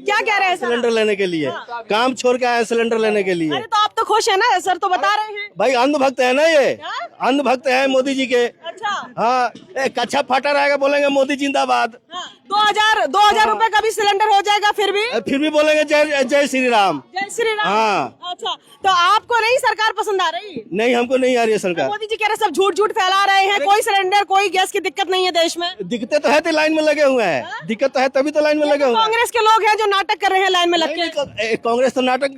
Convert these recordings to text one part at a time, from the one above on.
क्या कह रहे हैं सर? सिलेंडर लेने के लिए काम छोड़ के आए सिलेंडर लेने के लिए। अरे तो आप तो खुश है ना सर, तो बता रहे हैं। भाई अंधभक्त है ना ये, अंधभक्त है मोदी जी के। अच्छा हाँ, एक अच्छा फाटा रहेगा बोलेंगे मोदी जिंदाबाद। 2000 रुपए का भी सिलेंडर हो जाएगा फिर भी बोलेंगे जय जय श्री राम। जय श्री राम। हाँ। अच्छा, तो आपको नहीं सरकार पसंद आ रही? नहीं, हमको नहीं आ रही है सरकार। मोदी जी कह रहे सब झूठ फैला रहे हैं, कोई सिलेंडर कोई गैस की दिक्कत नहीं है देश में। दिक्कतें तो है तो लाइन में लगे हुए हैं, दिक्कत तो है तभी तो लाइन में लगे हुए हैं। कांग्रेस के लोग हैं जो नाटक कर रहे हैं लाइन में लग के। कांग्रेस तो नाटक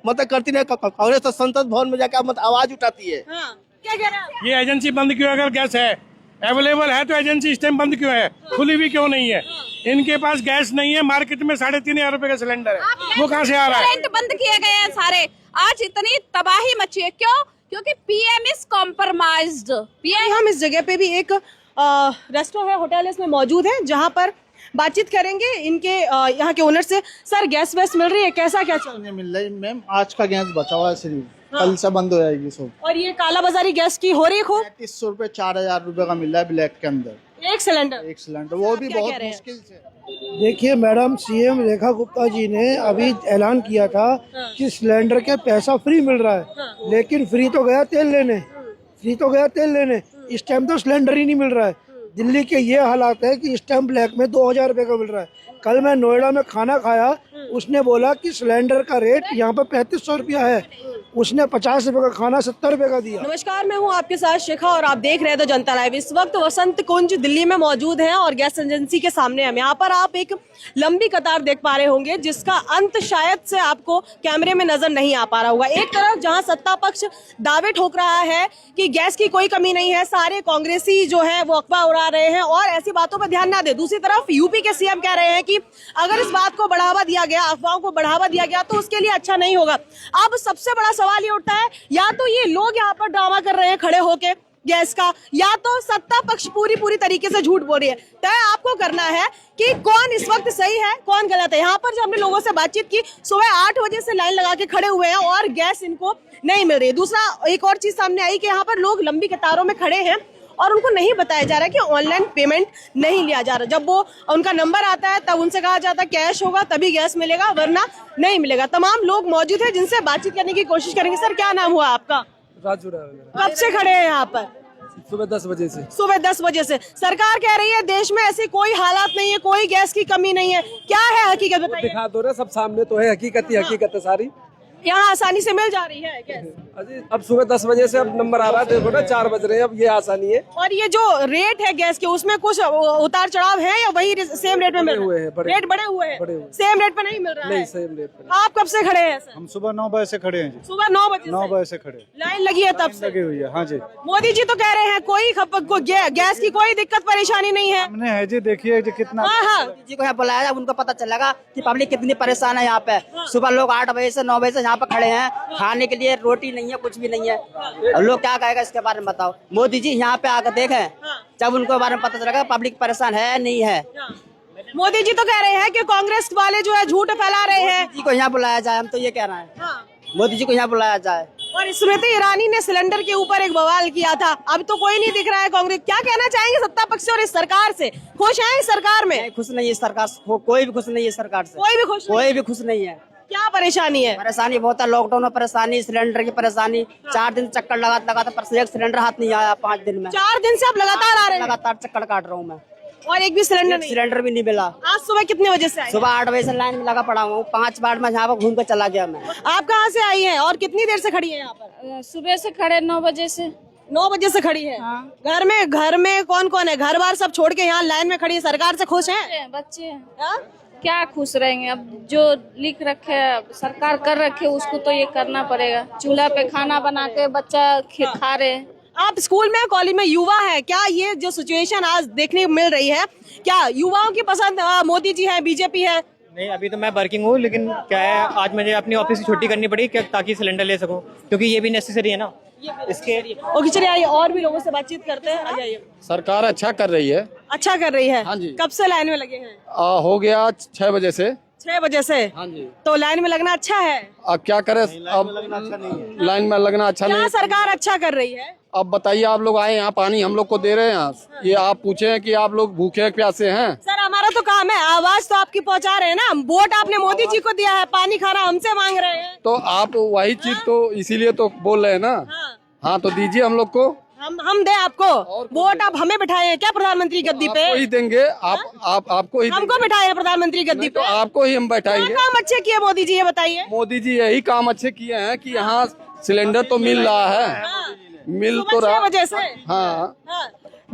मतलब करती नहीं, कांग्रेस तो संसद भवन में जाकर आवाज उठाती है। क्या कह रहे हैं? ये एजेंसी बंद क्यों है? अगर गैस है अवेलेबल है तो एजेंसी इस टाइम बंद क्यों है? खुली हुई क्यों नहीं है? इनके पास गैस नहीं है, मार्केट में 3,500 रुपए का सिलेंडर है, वो कहाँ से आ रहा है? करंट बंद किए गए हैं सारे। आज इतनी तबाही मची है, क्यों? क्योंकि पीएम इज कॉम्प्रोमाइज्ड। हम इस जगह पे भी एक रेस्टोरेंट है, होटल है, इसमें मौजूद है, जहाँ पर बातचीत करेंगे इनके यहाँ के ओनर से। सर गैस वैस मिल रही है, कैसा क्या चल रहा है? मिल रही है मैम, आज का गैस बचा हुआ है सिर्फ, कल से बंद हो जाएगी सब। और ये काला बाजारी गैस की हो रही है खूब? 3,500 रुपए 4,000 रुपए का मिल रहा है ब्लैक के अंदर एक सिलेंडर, वो भी क्या बहुत कह रहे हैं? मुश्किल से। देखिए मैडम, सीएम रेखा गुप्ता जी ने अभी ऐलान किया था कि सिलेंडर के पैसा फ्री मिल रहा है, लेकिन फ्री तो गया तेल लेने, इस टाइम तो सिलेंडर ही नहीं मिल रहा है। दिल्ली के ये हालात है कि इस टाइम ब्लैक में 2,000 रुपए का मिल रहा है। कल मैं नोएडा में खाना खाया, उसने बोला कि सिलेंडर का रेट यहाँ पर 3,500 रुपया है, उसने 50 रुपए का खाना 70 रुपए का दिया। नमस्कार, मैं हूं आपके साथ शिखा और आप देख रहे हैं द जनता लाइव। इस वक्त वसंत कुंज दिल्ली में मौजूद हैं और गैस एजेंसी के सामने हम यहाँ पर आप एक लंबी कतार देख पा रहे होंगे, जिसका अंत शायद से आपको कैमरे में नजर नहीं आ पा रहा होगा। एक तरफ जहाँ सत्ता पक्ष दावे ठोक रहा है कि गैस की कोई कमी नहीं है, सारे कांग्रेसी जो है वो अफवाह उड़ा रहे हैं और ऐसी बातों पर ध्यान ना दे। दूसरी तरफ यूपी के सीएम कह रहे हैं कि अगर इस बात को बढ़ावा दिया गया, अफवाहों को बढ़ावा दिया गया, तो उसके लिए अच्छा नहीं होगा। अब सबसे बड़ा सवाल ये उठता है, या तो ये लोग यहाँ पर ड्रामा कर रहे हैं खड़े होके गैस का, या तो सत्ता पक्ष पूरी तरीके से झूठ बोल रही है। तय आपको करना है कि कौन इस वक्त सही है, कौन गलत है। यहाँ पर जो हमने लोगों से बातचीत की, सुबह 8 बजे से लाइन लगा के खड़े हुए हैं और गैस इनको नहीं मिल रही है। दूसरा एक और चीज सामने आई कि यहाँ पर लोग लंबी कतारों में खड़े हैं और उनको नहीं बताया जा रहा है कि ऑनलाइन पेमेंट नहीं लिया जा रहा। जब वो उनका नंबर आता है तब उनसे कहा जाता है कैश होगा तभी गैस मिलेगा, वरना नहीं मिलेगा। तमाम लोग मौजूद हैं जिनसे बातचीत करने की कोशिश करेंगे। सर क्या नाम हुआ आपका? राजू। कब से खड़े हैं यहाँ पर? सुबह 10 बजे से। सुबह 10 बजे से। सरकार कह रही है देश में ऐसी कोई हालात नहीं है, कोई गैस की कमी नहीं है। क्या है हकीकत बताइए? दिखा दो रहे, सब सामने तो है, हकीकत है सारी। यहाँ आसानी से मिल जा रही है गैस? अजी अब सुबह 10 बजे से अब नंबर आ रहा है, देखो ना 4 बज रहे हैं, अब ये आसानी है। और ये जो रेट है गैस के, उसमें कुछ उतार चढ़ाव है या वही सेम रेट में मिल रहा है? रेट बढ़े हुए हैं, सेम रेट पे नहीं मिल रहा है? नहीं, सेम रेट पे। आप कब से खड़े हैं सर? हम सुबह 9 बजे से खड़े हैं जी। सुबह 9 बजे से खड़े, लाइन लगी है तब से? लगी हुई है। हाँ जी, मोदी जी तो कह रहे हैं कोई गैस की कोई दिक्कत परेशानी नहीं है। हमने है जी, देखिए जी कितना। हाँ। जी को यहाँ बुलाया, उनको पता चलेगा कि पब्लिक कितनी परेशान है यहाँ पे। सुबह लोग 8 बजे से 9 बजे से यहाँ पे खड़े हैं, खाने के लिए रोटी नहीं है, कुछ भी नहीं है। और लोग क्या कहेगा इसके बारे में बताओ? मोदी जी यहाँ पे आकर देखें, जब उनको बारे में पता चलेगा पब्लिक परेशान है नहीं है। मोदी जी तो कह रहे हैं कि कांग्रेस वाले जो है झूठ फैला रहे हैं। जी को यहाँ बुलाया जाए, हम तो ये कह रहे हैं मोदी जी को यहाँ बुलाया जाए। और स्मृति ईरानी ने सिलेंडर के ऊपर एक बवाल किया था, अब तो कोई नहीं दिख रहा है कांग्रेस। क्या कहना चाहेंगे सत्ता पक्ष से और इस सरकार से? खुश हैं इस सरकार में? खुश नहीं है सरकार, कोई भी खुश नहीं है सरकार से। कोई भी खुश नहीं है। क्या परेशानी है? परेशानी बहुत है, लॉकडाउन में परेशानी, सिलेंडर की परेशानी। 4 दिन चक्कर लगाता पर एक सिलेंडर हाथ नहीं आया 5 दिन में। 4 दिन से आप लगातार आ रहे हैं? लगातार चक्कर काट रहा हूँ मैं, और एक भी सिलेंडर भी नहीं मिला। आज सुबह कितने बजे से आए? सुबह 8 बजे से लाइन में लगा पड़ा हूँ, 5 बार में यहाँ पर घूम कर चला गया मैं। आप कहाँ से आई हैं और कितनी देर से खड़ी हैं यहाँ पर? सुबह से खड़े 9 बजे से। 9 बजे से खड़ी है। घर में कौन कौन है? घर बार सब छोड़ के यहाँ लाइन में खड़ी है। सरकार से खुश हैं? बच्चे हैं, क्या खुश रहेंगे? अब जो लिख रखे सरकार कर रखे उसको तो ये करना पड़ेगा। चूल्हा पे खाना बना के बच्चा खा रहे हैं। आप स्कूल में, कॉलेज में युवा है, क्या ये जो सिचुएशन आज देखने को मिल रही है, क्या युवाओं की पसंद मोदी जी है, बीजेपी है? नहीं, अभी तो मैं वर्किंग हूँ, लेकिन क्या है आज मुझे अपनी ऑफिस की छुट्टी करनी पड़ी ताकि सिलेंडर ले सकूँ, क्योंकि ये भी नेसेसरी है ना इसके। ओके चलिए, आइए और भी लोगों से बातचीत करते हैं। आ जाइए। सरकार अच्छा कर रही है। अच्छा कर रही है? हाँ जी। कब से लाइन में लगे हैं? हो गया 6 बजे से। 6 बजे से? हाँ जी। तो लाइन में लगना अच्छा है? अब क्या करे, अब लाइन में लगना अच्छा नहीं। सरकार अच्छा कर रही है? अब बताइए, आप लोग आए यहाँ, पानी हम लोग को दे रहे हैं। ये आप पूछे कि आप लोग भूखे प्यासे हैं? सर हमारा हमारा तो काम है, आवाज तो आपकी पहुंचा रहे हैं ना। वोट आपने मोदी जी को दिया है, पानी खाना हमसे मांग रहे हैं। तो आप वही चीज तो इसीलिए तो बोल रहे हैं ना। हाँ तो दीजिए हम लोग को, हम दे आपको वोट। आप हमें बिठाए हैं क्या प्रधानमंत्री गद्दी पे? आपको ही देंगे, आपको ही हमको बिठाए हैं प्रधानमंत्री गद्दी तो पे? आपको ही हम बैठाएंगे। क्या काम अच्छे किए मोदी जी, ये बताइए। मोदी जी यही काम अच्छे किए हैं कि यहाँ सिलेंडर तो मिल रहा है, मिल तो सुबह 6 रहा। बजे से। हाँ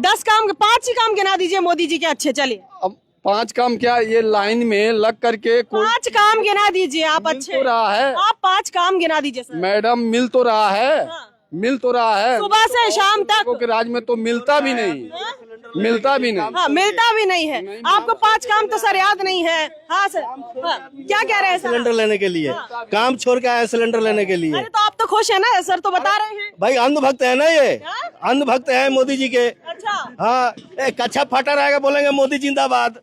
10 काम, 5 ही काम गिना दीजिए मोदी जी के अच्छे। चलिए अब 5 काम क्या, ये लाइन में लग करके कोई 5 काम गिना दीजिए आप अच्छे। तो रहा है आप 5 काम गिना दीजिए सर। मैडम, मिल तो रहा है, मिल तो रहा है। सुबह से शाम तक लोगों के राज में तो मिलता भी नहीं, मिलता भी नहीं। हाँ, मिलता भी नहीं है। आपको 5 काम तो सर याद नहीं है। हाँ सर, हाँ, क्या कह रहे हैं सर? सिलेंडर लेने के लिए काम छोड़ के आए, सिलेंडर लेने के लिए। अरे तो आप तो खुश है ना सर, तो बता रहे हैं। भाई अंधभक्त है ना ये, अंधभक्त है मोदी जी के। अच्छा, हाँ, एक कच्छा फाटा रहेगा बोलेंगे मोदी जिंदाबाद,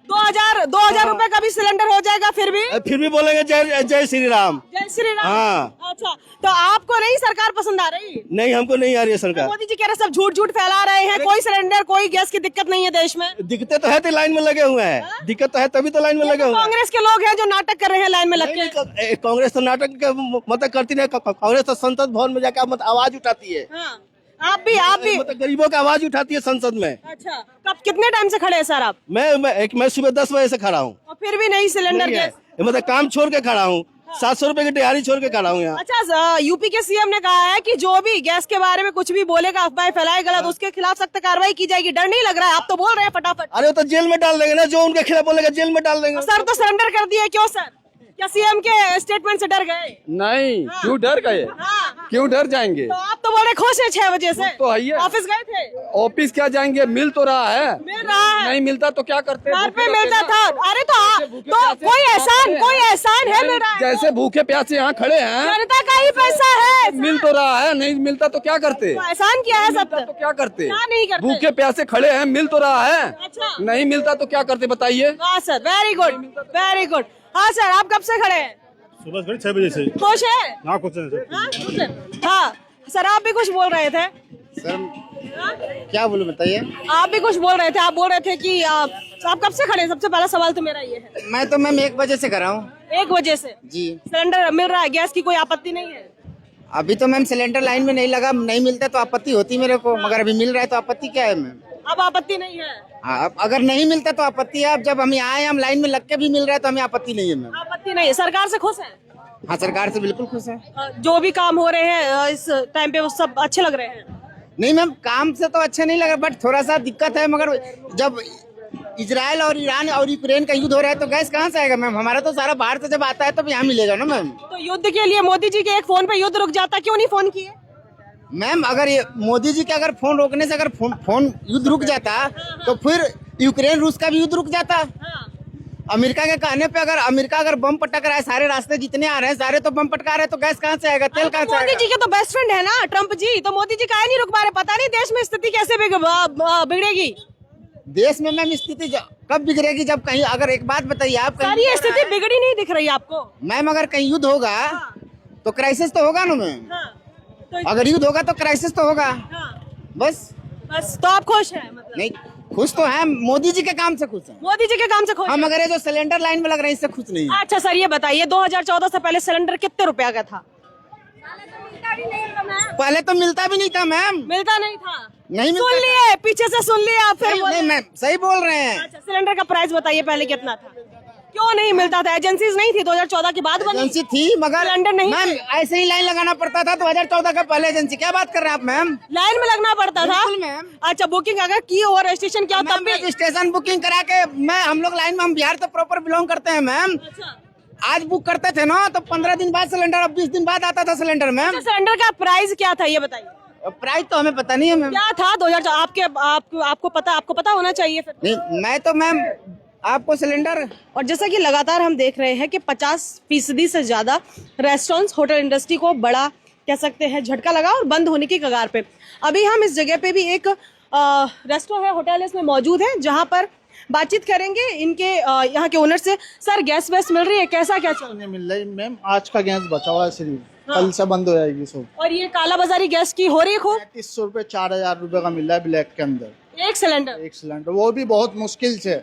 2000 रुपए का भी सिलेंडर हो जाएगा फिर भी बोलेंगे जय जय श्री राम। जय श्री राम। हाँ। अच्छा, तो आपको नहीं सरकार पसंद आ रही? नहीं, हमको नहीं आ रही है सरकार। मोदी जी कह रहे सब झूठ फैला रहे हैं, कोई सिलेंडर कोई गैस की दिक्कत नहीं है देश में। दिक्कतें तो है तो लाइन में लगे हुए हैं, दिक्कत तो है तभी तो लाइन में लगे हुए हैं। कांग्रेस के लोग हैं जो नाटक कर रहे हैं लाइन में लग के। कांग्रेस तो नाटक मतलब करती नहीं, कांग्रेस तो संसद भवन में जाकर मतलब आवाज उठाती है। हाँ, आप भी मतलब गरीबों की आवाज उठाती है संसद में। अच्छा, कब कितने टाइम से खड़े हैं सर आप? मैं सुबह 10 बजे से खड़ा हूँ। और फिर भी नहीं सिलेंडर नहीं है। गैस? मतलब काम छोड़ के खड़ा हूँ, 700 रुपए की दिहाड़ी छोड़ के खड़ा हूँ यहाँ। अच्छा, यूपी के सीएम ने कहा है कि जो भी गैस के बारे में कुछ भी बोलेगा, अफवाह फैलाए गलत, उसके खिलाफ सख्त कार्रवाई की जाएगी। डर नहीं लग रहा है? आप तो बोल रहे हैं फटाफट। अरे वो तो जेल में डाल देंगे ना, जो उनके खिलाफ बोलेगा जेल में डाल देंगे। सर तो सरेंडर कर दिए, क्यों सर? क्या सीएम के स्टेटमेंट से डर गए? नहीं, क्यों डर गए? हाँ। क्यों डर जाएंगे? तो आप तो बोल रहे खुश है 6 बजे से? तो है ही है। ऑफिस गए थे? ऑफिस क्या जाएंगे, मिल तो रहा है। मिल रहा है। नहीं मिलता तो क्या करते? घर पे मिलता था। अरे तो कोई एहसान है मेरा? जैसे भूखे प्यासे यहाँ खड़े हैं, जनता का ही पैसा है। मिल तो रहा है, नहीं मिलता तो क्या करते? तो एहसान किया है सब तो क्या करते? क्या नहीं करते? भूखे प्यासे खड़े हैं, मिल तो रहा है। अच्छा। नहीं मिलता तो क्या करते बताइए? हाँ sir, very good, very good. हाँ सर, आप कब से खड़े हैं? सुबह 6 बजे से। खुश है? हाँ कुछ नहीं। हाँ, खुश है। हाँ सर, आप भी कुछ बोल रहे थे। सर क्या बोलूं बताइए। आप भी कुछ बोल रहे थे। आप बोल रहे थे कि आप कब से खड़े हैं? सबसे पहला सवाल तो मेरा ये है। मैं तो मैम 1 बजे से कर रहा हूँ। 1 बजे से जी। सिलेंडर मिल रहा है, गैस की कोई आपत्ति नहीं है? अभी तो मैम सिलेंडर लाइन में नहीं लगा, नहीं मिलता तो आपत्ति होती मेरे को, मगर अभी मिल रहा है तो आपत्ति क्या है मैम? अब आपत्ति नहीं है? हाँ, अब अगर नहीं मिलता तो आपत्ति है। अब जब हम यहाँ आए, हम लाइन में लग के भी मिल रहा है तो हमें आपत्ति नहीं है मैम। आपत्ति नहीं है। सरकार से खुश है? हाँ, सरकार से बिल्कुल खुश है। जो भी काम हो रहे हैं इस टाइम पे वो सब अच्छे लग रहे हैं? नहीं मैम, काम से तो अच्छे नहीं लग रहा, बट थोड़ा सा दिक्कत है। मगर जब इजराइल और ईरान और यूक्रेन का युद्ध हो रहा है तो गैस कहाँ से आएगा मैम? हमारा तो सारा बाहर से जब आता है तो यहाँ मिलेगा ना मैम। तो युद्ध के लिए मोदी जी के एक फोन पे युद्ध रुक जाता, क्यों नहीं फोन किए? मैम अगर ये मोदी जी के अगर फोन रोकने से अगर फोन युद्ध रुक जाता तो फिर यूक्रेन रूस का भी युद्ध रुक जाता। अमेरिका के कहने पे अगर बम पटक रहा है, सारे रास्ते जितने आ रहे हैं सारे तो बम पटका रहे हैं, तो गैस कहाँ से आएगा, तेल कहाँ से आएगा? मोदी जी के तो बेस्ट फ्रेंड है ना ट्रम्प जी, तो मोदी जी काहे नहीं रुक पा रहे? पता नहीं देश में स्थिति कैसे बिगड़ेगी। देश में मैम स्थिति कब बिगड़ेगी? जब कहीं अगर एक बात बताइए आप, सारी स्थिति बिगड़ी नहीं दिख रही आपको? मैम अगर कहीं युद्ध होगा तो क्राइसिस तो होगा ना मैम। अगर युद्ध होगा तो क्राइसिस तो होगा। बस तो आप खुश हैं? मतलब नहीं, खुश तो है, मोदी जी के काम से खुश है। मोदी जी के काम से खुश हम हैं? अगर ये जो सिलेंडर लाइन में लग रहे हैं इससे खुश नहीं है। अच्छा सर, ये बताइए 2014 से पहले सिलेंडर कितने रुपया का था? पहले तो मिलता भी नहीं था मैम। मिलता नहीं था? नहीं मिलता सुन था। लिए, पीछे से सुन लिए आप फिर नहीं मैम, सही बोल रहे हैं। अच्छा, सिलेंडर का प्राइस बताइए पहले कितना था? क्यों नहीं मिलता था? एजेंसीज नहीं थी 2014 के बाद बनी? एजेंसी थी मगर सिलेंडर नहीं मैम, ऐसे ही लाइन लगाना पड़ता था 2014 का पहले एजेंसी। क्या बात कर रहे हैं आप मैम? लाइन में लगना पड़ता था? बिल्कुल मैम। अच्छा, बुकिंग अगर की और रजिस्ट्रेशन किया तब भी? रजिस्ट्रेशन बुकिंग करा के हम लोग लाइन में, हम बिहार तो प्रॉपर बिलोंग करते हैं मैम। आज बुक करते थे ना तो 15 दिन बाद सिलेंडर, अब 20 दिन बाद आता था सिलेंडर मैम। अच्छा, सिलेंडर का प्राइस क्या था ये बताइए? प्राइस तो हमें पता नहीं है मैम। क्या था 2014? आपको पता होना चाहिए फिर। नहीं, मैं तो मैम आपको सिलेंडर। और जैसा कि लगातार हम देख रहे हैं कि 50% से ज्यादा रेस्टोरेंट्स, होटल इंडस्ट्री को बड़ा कह सकते हैं झटका लगा और बंद होने की कगार पे। अभी हम इस जगह पे भी एक रेस्टोरेंट है, होटल इसमें मौजूद है, जहां पर बातचीत करेंगे इनके यहाँ के ओनर से। सर, गैस वैस मिल रही है? कैसा क्या चल रहा है? मिल रही मैम, आज का गैस बचा हुआ है सिर्फ, कल से बंद हो जाएगी सब। और ये काला बाजारी गैस की हो रही है खूब? 300 रुपए 4000 रुपए का मिल रहा है ब्लैक के अंदर एक सिलेंडर? एक सिलेंडर, वो भी बहुत मुश्किल से।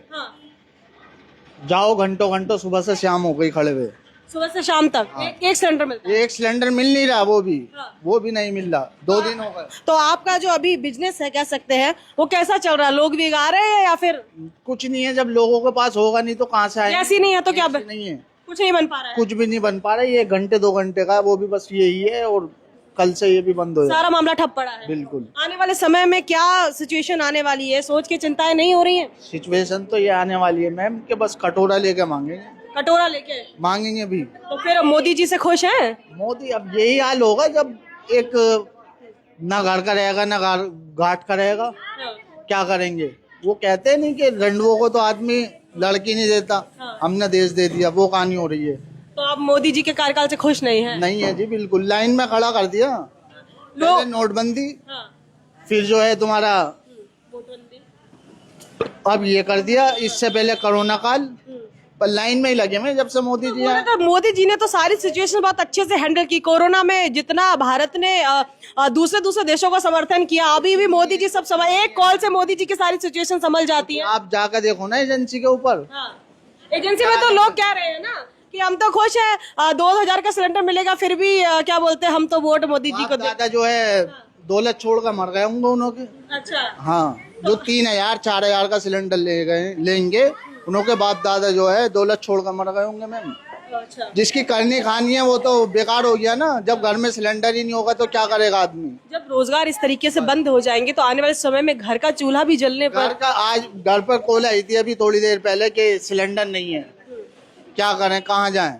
जाओ घंटों घंटों सुबह से शाम हो गई खड़े हुए, सुबह से शाम तक एक सिलेंडर मिलता है। एक सिलेंडर मिल नहीं रहा, वो भी नहीं मिल रहा, 2 दिन हो गए। तो आपका जो अभी बिजनेस है कह सकते हैं वो कैसा चल रहा है? लोग भी गा रहे हैं या फिर कुछ नहीं है, जब लोगों के पास होगा नहीं तो कहाँ से आएगा? ऐसी नहीं है तो क्या नहीं है, कुछ नहीं बन पा रहा है? कुछ भी नहीं बन पा रहा है। ये घंटे 2 घंटे का, वो भी बस यही है, और कल से ये भी बंद हो जाएगा। सारा मामला ठप पड़ा है। बिल्कुल। आने वाले समय में क्या सिचुएशन आने वाली है, सोच के चिंताएं नहीं हो रही हैं? सिचुएशन तो ये आने वाली है मैम कि बस कटोरा लेके मांगेंगे भी। तो फिर मोदी जी से खुश हैं? मोदी, अब यही हाल होगा जब एक ना घर का रहेगा ना घाट का रहेगा, क्या करेंगे? वो कहते नहीं कि रंडुओं को तो आदमी लड़की नहीं देता, हमने देश दे दिया, वो कहानी हो रही है। तो आप मोदी जी के कार्यकाल से खुश नहीं हैं? नहीं है जी, बिल्कुल। लाइन में खड़ा कर दिया, पहले नोटबंदी, फिर जो है तुम्हारा अब ये कर दिया, इससे पहले कोरोना काल, पर लाइन में ही लगे हैं जब से मोदी जी आए। तो मोदी जी ने तो सारी सिचुएशन बहुत अच्छे से हैंडल की। कोरोना में जितना भारत ने दूसरे देशों का समर्थन किया, अभी भी मोदी जी सब समझ, एक कॉल से मोदी जी की सारी सिचुएशन संभल जाती है। आप जाकर देखो ना एजेंसी के ऊपर। एजेंसी में तो लोग कह रहे हैं ना कि हम तो खुश है, 2000 का सिलेंडर मिलेगा, फिर भी क्या बोलते हैं, हम तो वोट मोदी जी को दादा जो है दौलत छोड़ कर मर गए होंगे दोनों के। अच्छा। हाँ, जो 3000 4000 का सिलेंडर लेंगे, उनके बाप दादा जो है दौलत छोड़ कर मर गए होंगे मैम। अच्छा। जिसकी करनी खानी है वो तो बेकार हो गया ना, जब घर में सिलेंडर ही नहीं होगा तो क्या करेगा आदमी? जब रोजगार इस तरीके से बंद हो जाएंगे तो आने वाले समय में घर का चूल्हा भी जलने पर आज घर पर कॉल आई थी अभी थोड़ी देर पहले कि सिलेंडर नहीं है, क्या करें, कहाँ जाएं,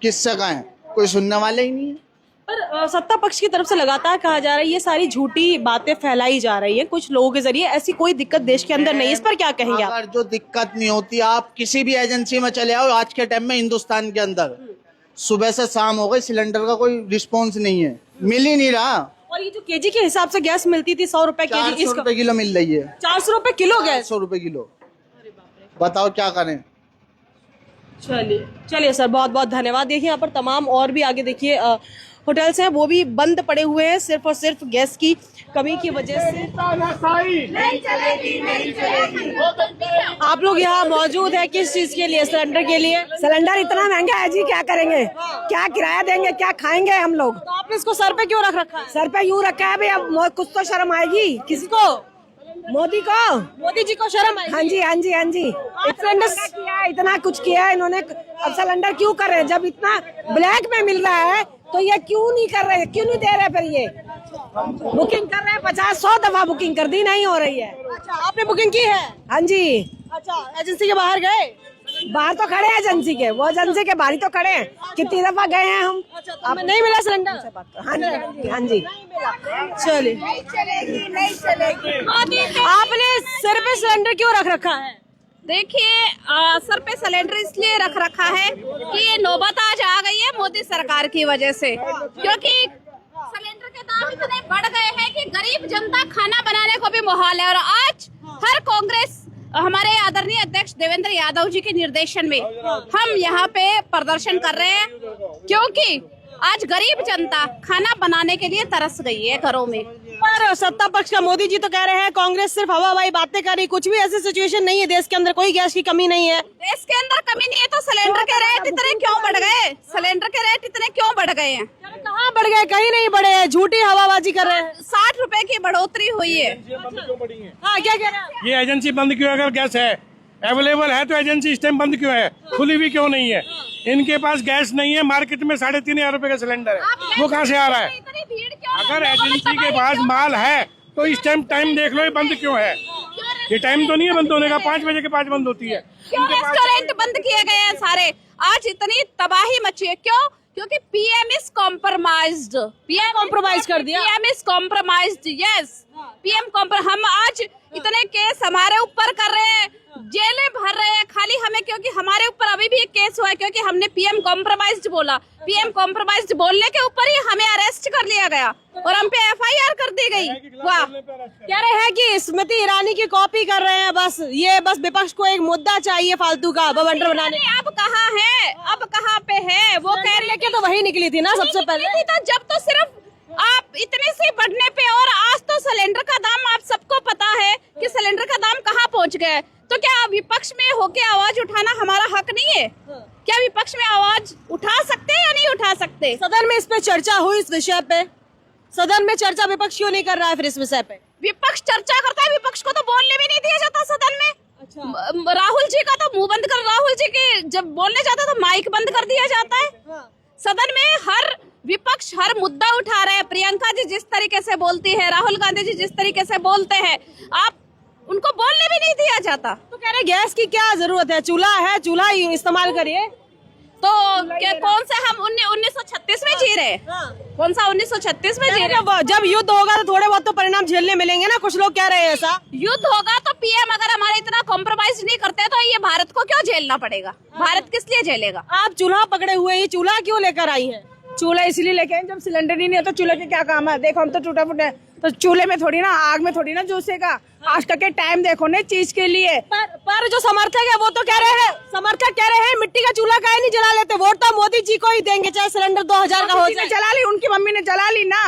किससे कहें? कोई सुनने वाले ही नहीं है। पर सत्ता पक्ष की तरफ से लगातार कहा जा रहा है ये सारी झूठी बातें फैलाई जा रही हैं कुछ लोगों के जरिए, ऐसी कोई दिक्कत देश के अंदर नहीं है। इस पर क्या कहेंगे आप? अगर जो दिक्कत नहीं होती, आप किसी भी एजेंसी में चले आओ आज के टाइम में हिंदुस्तान के अंदर, सुबह से शाम हो गई, सिलेंडर का कोई रिस्पॉन्स नहीं है, मिल ही नहीं रहा। और ये जो केजी के हिसाब से गैस मिलती थी 100 रुपए केजी, 400 रुपए किलो मिल रही है। 400 रुपए किलो गैस? 100 रुपए किलो, बताओ क्या करें? चलिए सर, बहुत बहुत धन्यवाद। देखिए यहाँ पर तमाम और भी आगे देखिए होटल्स हैं, वो भी बंद पड़े हुए हैं सिर्फ और सिर्फ गैस की कमी की वजह से। नहीं चलेगी। आप लोग यहाँ मौजूद है किस चीज के लिए? सिलेंडर के लिए। सिलेंडर इतना महंगा है जी, क्या करेंगे, क्या किराया देंगे, क्या खाएंगे हम लोग? तो आपने इसको सर पे क्यों रख रखा है? सर पे यूँ रखा है भाई, अब कुछ तो शर्म आएगी। किसको? मोदी को, मोदी जी को शर्म आएगी? हाँ जी, हाँ जी, हाँ जी। इतना कुछ किया है इन्होंने, अब सिलेंडर क्यों कर रहे हैं? जब इतना ब्लैक में मिल रहा है तो ये क्यों नहीं कर रहे, क्यों नहीं दे रहे? फिर ये बुकिंग कर रहे हैं, 50-100 दफा बुकिंग कर दी, नहीं हो रही है। अच्छा, आपने बुकिंग की है? हाँ जी। अच्छा, एजेंसी के बाहर गए? बाहर तो खड़े हैं एजेंसी के, वो एजेंसी के बाहर ही तो खड़े हैं, कितनी दफा गए हैं हम। अच्छा, तो हमें नहीं मिला सिलेंडर? हाँ जी, हाँ जी। चलिए, नहीं चलेगी। आपने सिर पे सिलेंडर क्यों रख रखा है? देखिए, सर पे सिलेंडर इसलिए रख रखा है कि ये नौबत आज आ गई है मोदी सरकार की वजह से, क्योंकि सिलेंडर के दाम इतने बढ़ गए हैं कि गरीब जनता खाना बनाने को भी मुहाल है। और आज हर कांग्रेस, हमारे आदरणीय अध्यक्ष देवेंद्र यादव जी के निर्देशन में हम यहाँ पे प्रदर्शन कर रहे हैं, क्योंकि आज गरीब जनता खाना बनाने के लिए तरस गई है घरों में। पर सत्ता पक्ष का मोदी जी तो कह रहे हैं कांग्रेस सिर्फ हवाबाई बातें कर रही, कुछ भी ऐसी सिचुएशन नहीं है, देश के अंदर कोई गैस की कमी नहीं है। देश के अंदर कमी नहीं है तो सिलेंडर के रेट इतने क्यों बढ़ गए? सिलेंडर के रेट इतने क्यों बढ़ गए हैं? कहाँ बढ़ गए? कहीं नहीं बढ़े हैं, झूठी हवाबाजी कर रहे हैं। 60 रुपए की बढ़ोतरी हुई है। हाँ, क्या कह रहे हैं? ये एजेंसी बंद क्यों है? अगर गैस है अवेलेबल है तो एजेंसी इस टाइम बंद क्यों है? खुली हुई क्यों नहीं है? इनके पास गैस नहीं है, मार्केट में 3500 रुपए का सिलेंडर है, वो कहाँ से आ रहा है? अगर एजेंसी के पास माल है तो इस टाइम देख लो ये बंद क्यों है? ये टाइम तो नहीं है बंद होने का, 5 बजे के 5 बंद होती है। क्यों रेस्टोरेंट बंद किए गए हैं सारे? आज इतनी तबाही मची है, क्यों? क्योंकि PM is compromised. PM compromise कर दिया। PM is compromised, yes. PM हम आज इतने केस हमारे ऊपर कर रहे हैं, जेलें भर रहे हैं खाली हमें, क्योंकि हमारे ऊपर अभी भी एक केस हुआ है क्योंकि हमने पीएम कॉम्प्रोमाइज्ड बोला। पीएम कॉम्प्रोमाइज्ड बोलने के ऊपर ही हमें अरेस्ट कर लिया गया और हम पे एफआईआर कर दी गई। वाह! कह रहे हैं कि स्मृति ईरानी की कॉपी कर रहे हैं, बस विपक्ष को एक मुद्दा चाहिए फालतू का बवंडर बनाने। अब कहाँ है? अब कहाँ पे है? वो कह लेके तो वही निकली थी ना सबसे पहले। तो जब तो सिर्फ आप इतने से बढ़ने पे, और आज तो सिलेंडर का दाम आप सबको पता है कि सिलेंडर का दाम कहाँ पहुँच गया है। तो क्या विपक्ष में होके आवाज उठाना हमारा हक नहीं है? क्या विपक्ष में आवाज उठा सकते हैं या नहीं उठा सकते? सदन में इस पे चर्चा हुई, इस विषय पे सदन में चर्चा विपक्ष क्यों नहीं कर रहा है फिर इस विषय पे? विपक्ष चर्चा करता है, विपक्ष को तो बोलने भी नहीं दिया जाता सदन में। अच्छा। राहुल जी का तो मुंह बंद कर, राहुल जी के जब बोलने जाता तो माइक बंद कर दिया जाता है। सदन में हर विपक्ष हर मुद्दा उठा रहे हैं। प्रियंका जी जिस तरीके से बोलती है, राहुल गांधी जी जिस तरीके से बोलते हैं, आप उनको बोलने भी नहीं दिया जाता। तो कह रहे गैस की क्या जरूरत है, चूल्हा है, चूल्हा इस्तेमाल करिए। तो क्या कौन सा हम 1936 में जी रहे? कौन सा 1936 में जी रहे? जब युद्ध होगा तो थोड़े बहुत तो परिणाम झेलने मिलेंगे ना, कुछ लोग कह रहे हैं ऐसा। युद्ध होगा तो पीएम अगर हमारे इतना कॉम्प्रोमाइज नहीं करते तो ये भारत को क्यों झेलना पड़ेगा? भारत किस लिए झेलेगा? आप चूल्हा पकड़े हुए, ये चूल्हा क्यों लेकर आई हैं? चूल्हा इसलिए लेके आए, जब सिलेंडर ही नहीं है तो चूल्हे के क्या काम है? देखो हम तो टूटा फूटा है, तो चूल्हे में थोड़ी ना, आग में थोड़ी ना जूसेगा। आज तक के टाइम देखो ना चीज के लिए। पर जो समर्थक है वो तो कह रहे हैं मिट्टी का चूल्हा काहे नहीं जला लेते, वोट तो मोदी जी को ही देंगे चाहे सिलेंडर 2000 का हो जाए। जला ली, उनकी मम्मी ने जला ली ना।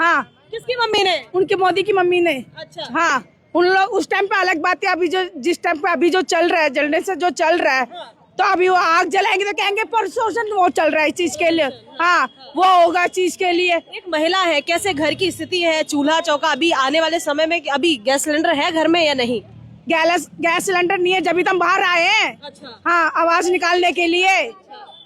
हाँ, किसकी मम्मी ने? उनके मोदी की मम्मी ने। अच्छा। हाँ, उन लोग उस टाइम पे अलग बात है, अभी जो जिस टाइम पे अभी जो चल रहा है, जलने से जो चल रहा है, तो अभी वो आग जलाएंगे तो कहेंगे प्रशोषण वो चल रहा है चीज के लिए। हाँ, वो होगा चीज के लिए। एक महिला है, कैसे घर की स्थिति है, चूल्हा चौका अभी आने वाले समय में अभी गैस सिलेंडर है घर में या नहीं? गैस सिलेंडर नहीं है, जब भी तो हम बाहर आए हैं। अच्छा। हाँ, आवाज निकालने के लिए।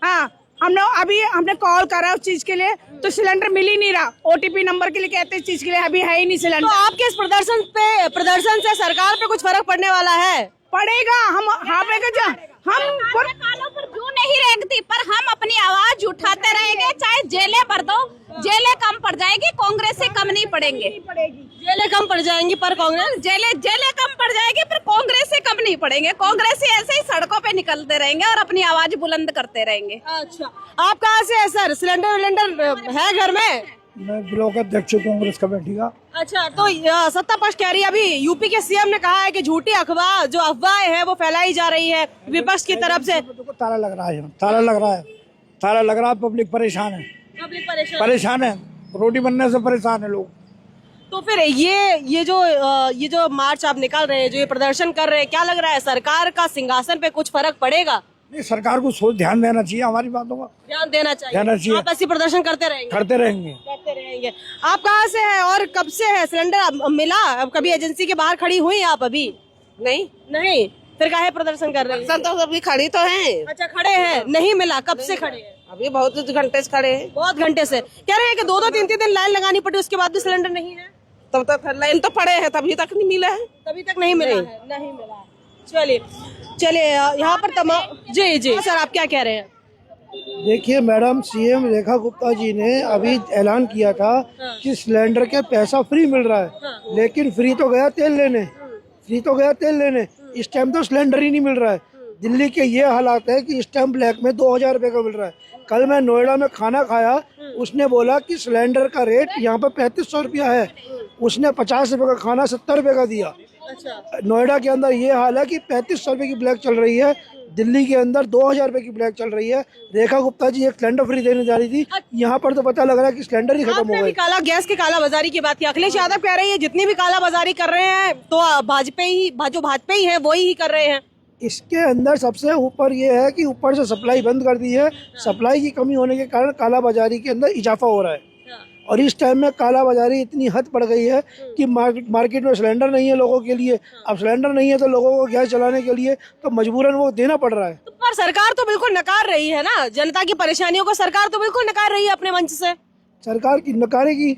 हाँ, हमने कॉल करा उस चीज के लिए तो सिलेंडर मिल ही नहीं रहा। OTP नंबर के लिए कहते हैं, चीज के लिए अभी है ही नहीं सिलेंडर। तो आपके इस प्रदर्शन से सरकार पे कुछ फर्क पड़ने वाला है? पड़ेगा। हम कानों पर जू नहीं रेंगती, पर हम अपनी आवाज उठाते रहेंगे, चाहे जेलें भर दो, जेलें कम पड़ जाएगी, कांग्रेस से कम नहीं पड़ेंगे। जेलें कम पड़ जाएंगी पर कांग्रेस, जेलें कम पड़ जाएगी पर कांग्रेस से कम नहीं पड़ेंगे। कांग्रेस से ऐसे ही सड़कों पे निकलते रहेंगे और अपनी आवाज बुलंद करते रहेंगे। अच्छा, आप कहाँ से है सर? सिलेंडर है घर में? मैं ब्लॉक अध्यक्ष हूँ कांग्रेस कमेटी का। अच्छा, तो सत्ता पक्ष कह रही है, अभी यूपी के सीएम ने कहा है कि झूठी अफवाहें हैं वो फैलाई जा रही है विपक्ष की तरफ से। ताला लग रहा है, पब्लिक परेशान है, परेशान है, रोटी बनने से परेशान है लोग। तो फिर ये जो मार्च आप निकाल रहे हैं, जो ये प्रदर्शन कर रहे हैं, क्या लग रहा है सरकार का सिंहासन पे कुछ फर्क पड़ेगा? नहीं, सरकार को ध्यान देना चाहिए, हमारी बातों का ध्यान देना चाहिए। आप ऐसी प्रदर्शन करते रहेंगे। आप कहाँ से हैं और कब से है? सिलेंडर मिला? अब कभी एजेंसी के बाहर खड़ी हुई आप? अभी नहीं, फिर काहे प्रदर्शन कर रहे हैं? तो अभी खड़ी तो हैं। अच्छा, खड़े हैं, नहीं मिला। कब से खड़े हैं? अभी बहुत घंटे से खड़े हैं। बहुत घंटे से कह रहे हैं कि 2-2 3-3 दिन लाइन लगानी पड़ी, उसके बाद भी सिलेंडर नहीं है। तब तक लाइन तो पड़े हैं, तभी तक नहीं मिला है। तभी तक नहीं मिला है, नहीं मिला। चलिए यहाँ पर तमाम जी सर, आप क्या कह रहे हैं? देखिए मैडम, सीएम रेखा गुप्ता जी ने अभी ऐलान किया था कि सिलेंडर के पैसा फ्री मिल रहा है, लेकिन फ्री तो गया तेल लेने। इस टाइम तो सिलेंडर ही नहीं मिल रहा है। दिल्ली के ये हालात है कि इस टाइम ब्लैक में 2000 रुपए का मिल रहा है। कल मैं नोएडा में खाना खाया, उसने बोला कि सिलेंडर का रेट यहाँ पर 3500 रुपया है, उसने 50 रुपए का खाना 70 रुपए का दिया। अच्छा। नोएडा के अंदर ये हाल है कि 3500 रुपए की ब्लैक चल रही है, दिल्ली के अंदर 2000 रुपए की ब्लैक चल रही है। रेखा गुप्ता जी एक सिलेंडर फ्री देने जा रही थी, यहाँ पर तो पता लग रहा है कि सिलेंडर ही खत्म हो गए। गैस की काला बाजारी की बात की, अखिलेश यादव कह रही है जितनी भी काला बाजारी कर रहे हैं तो भाजपा ही है, वही ही कर रहे हैं। इसके अंदर सबसे ऊपर ये है कि ऊपर से सप्लाई बंद कर दी है। सप्लाई की कमी होने के कारण काला बाजारी के अंदर इजाफा हो रहा है, और इस टाइम में काला बाजारी इतनी हद पड़ गई है कि मार्केट में सिलेंडर नहीं है लोगों के लिए। अब सिलेंडर नहीं है तो लोगों को गैस चलाने के लिए तो मजबूरन वो देना पड़ रहा है। तो पर सरकार तो बिल्कुल नकार रही है ना, जनता की परेशानियों को सरकार तो बिल्कुल नकार रही है अपने मंच से। सरकार की नकारेगी।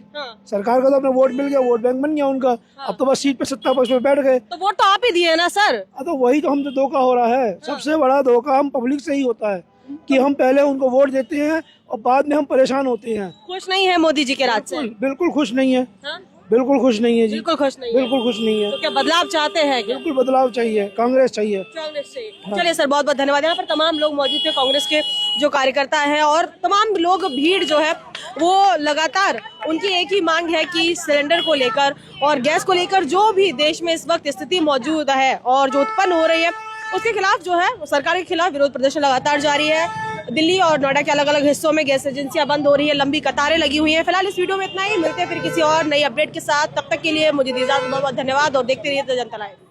सरकार का तो अपना वोट मिल गया, वोट बैंक बन गया उनका। अब तो बस सीट पे सत्ता पक्ष में बैठ गए। तो वोट तो आप ही दिए ना सर। तो वही तो हमसे धोखा हो रहा है। सबसे बड़ा धोखा हम पब्लिक से ही होता है कि हम पहले उनको वोट देते हैं और बाद में हम परेशान होते हैं। खुश नहीं है मोदी जी के राज से? बिल्कुल खुश नहीं है। बिल्कुल खुश नहीं है जी, बिल्कुल खुश नहीं है। तो क्या बदलाव चाहते हैं? बिल्कुल बदलाव चाहिए, कांग्रेस चाहिए। चलिए सर, बहुत बहुत धन्यवाद। यहाँ पर तमाम लोग मौजूद थे, कांग्रेस के जो कार्यकर्ता हैं और तमाम लोग, भीड़ जो है वो लगातार उनकी एक ही मांग है कि सिलेंडर को लेकर और गैस को लेकर जो भी देश में इस वक्त स्थिति मौजूद है और जो उत्पन्न हो रही है उसके खिलाफ जो है सरकार के खिलाफ विरोध प्रदर्शन लगातार जारी है। दिल्ली और नोएडा के अलग अलग हिस्सों में गैस एजेंसियां बंद हो रही है, लंबी कतारें लगी हुई हैं। फिलहाल इस वीडियो में इतना ही, मिलते हैं फिर किसी और नई अपडेट के साथ। तब तक के लिए मुझे इजाजत, बहुत बहुत धन्यवाद और देखते रहिए द जनता लाइव।